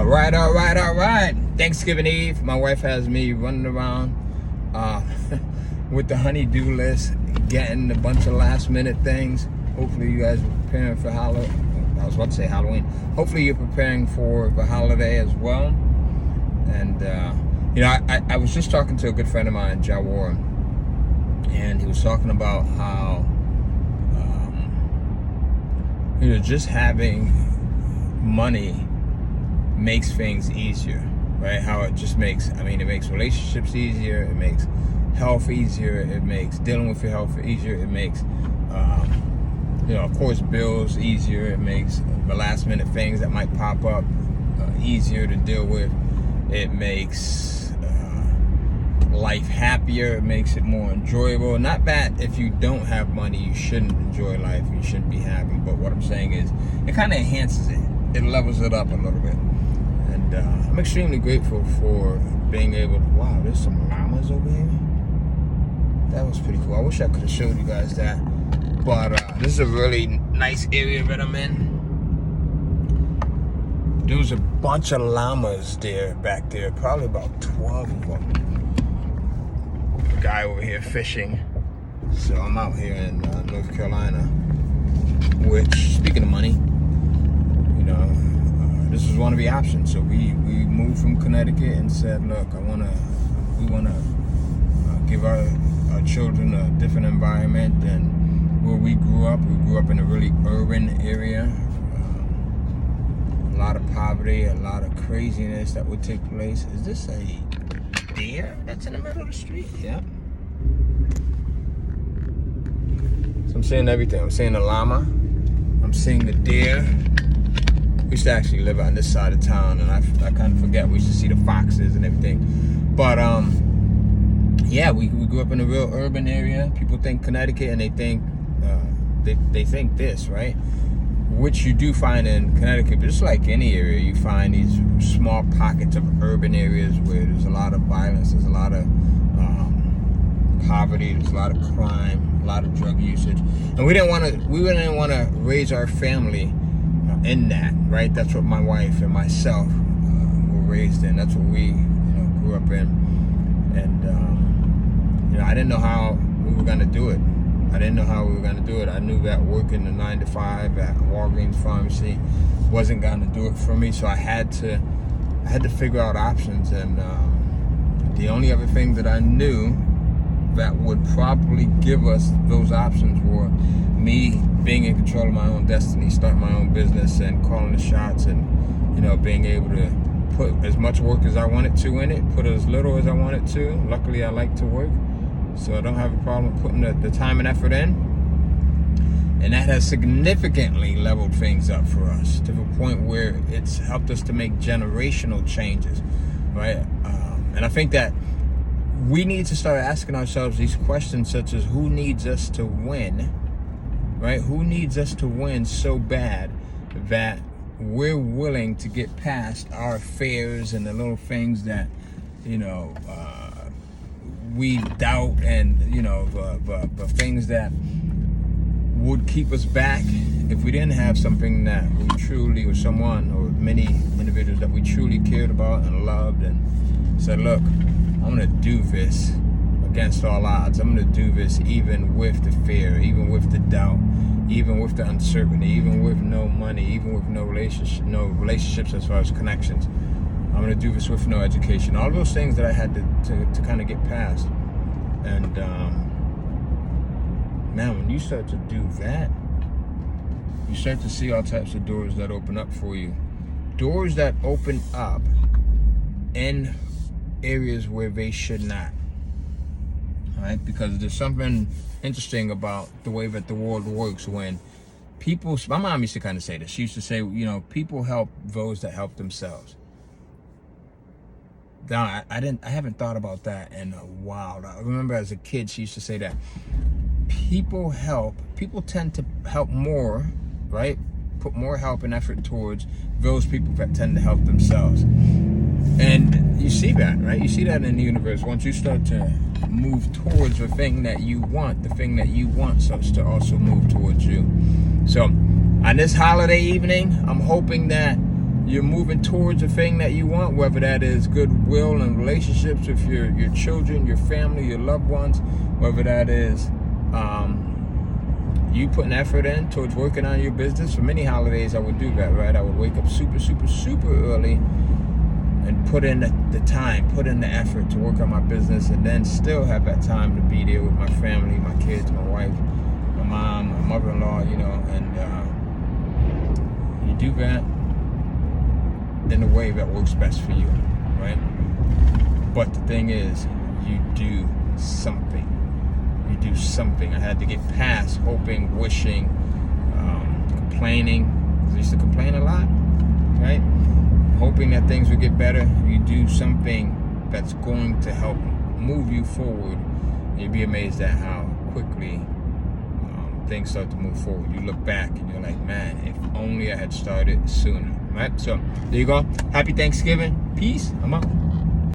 All right. Thanksgiving Eve, my wife has me running around with the honey-do list, getting a bunch of last-minute things. Hopefully you guys are preparing for Halloween. I was about to say Halloween. Hopefully you're preparing for the holiday as well. And, I was just talking to a good friend of mine, Jawar, and he was talking about how, just having money makes things easier, right? How it just makes, it makes relationships easier, it makes health easier, it makes dealing with your health easier, it makes, of course, bills easier, it makes the last minute things that might pop up easier to deal with, it makes life happier, it makes it more enjoyable. Not that if you don't have money, you shouldn't enjoy life, you shouldn't be happy, but what I'm saying is, it kind of enhances it, it levels it up a little bit. And I'm extremely grateful for being able to, wow, there's some llamas over here. That was pretty cool. I wish I could have showed you guys that. But this is a really nice area that I'm in. There was a bunch of llamas back there, probably about 12 of them. A guy over here fishing. So I'm out here in North Carolina, which, speaking of money, this was one of the options. So we moved from Connecticut and said, look, we want to give our children a different environment than where we grew up. We grew up in a really urban area. A lot of poverty, a lot of craziness that would take place. Is this a deer that's in the middle of the street? Yeah. So I'm seeing everything. I'm seeing the llama. I'm seeing the deer. We used to actually live on this side of town, and I kind of forget. We used to see the foxes and everything. But, we grew up in a real urban area. People think Connecticut, and they think they think this, right? Which you do find in Connecticut, but just like any area, you find these small pockets of urban areas where there's a lot of violence, there's a lot of poverty, there's a lot of crime, a lot of drug usage, and we didn't want to raise our family in that, right? That's what my wife and myself were raised in. That's what we grew up in. And I didn't know how we were going to do it. I knew that working the 9 to 5 at Walgreens Pharmacy wasn't going to do it for me, so I had to figure out options. And the only other thing that I knew that would probably give us those options were me being in control of my own destiny, starting my own business and calling the shots, and being able to put as much work as I wanted to in it, put as little as I wanted to. Luckily, I like to work, so I don't have a problem putting the time and effort in. And that has significantly leveled things up for us to the point where it's helped us to make generational changes, right? And I think that we need to start asking ourselves these questions, such as who needs us to win, right? Who needs us to win so bad that we're willing to get past our fears and the little things that, we doubt, and, the things that would keep us back if we didn't have something that we truly, or someone, or many individuals that we truly cared about and loved, and said, look, I'm going to do this against all odds. I'm going to do this even with the fear, even with the doubt, even with the uncertainty, even with no money, even with no relationships as far as connections. I'm going to do this with no education. All those things that I had to kind of get past. And, man, when you start to do that, you start to see all types of doors that open up for you. Doors that open up in areas where they should not. All right? Because there's something interesting about the way that the world works when people, my mom used to kind of say this. She used to say, people help those that help themselves. Now, I haven't thought about that in a while. I remember as a kid, she used to say that people tend to help more, right? Put more help and effort towards those people that tend to help themselves. And you see that, right? You see that in the universe. Once you start to move towards the thing that you want, the thing that you want starts to also move towards you. So on this holiday evening, I'm hoping that you're moving towards a thing that you want, whether that is goodwill and relationships with your children, your family, your loved ones, whether that is you putting effort in towards working on your business. For many holidays, I would do that, right? I would wake up super, super, super early and put in the time, put in the effort to work on my business, and then still have that time to be there with my family, my kids, my wife, my mom, my mother-in-law, and you do that in a way that works best for you, right? But the thing is, you do something. You do something. I had to get past hoping, wishing, complaining. I used to complain a lot, right? Hoping that things would get better. You do something that's going to help move you forward. You'd be amazed at how quickly things start to move forward. You look back and you're like, man, if only I had started sooner, right? So there you go. Happy Thanksgiving. Peace. I'm out.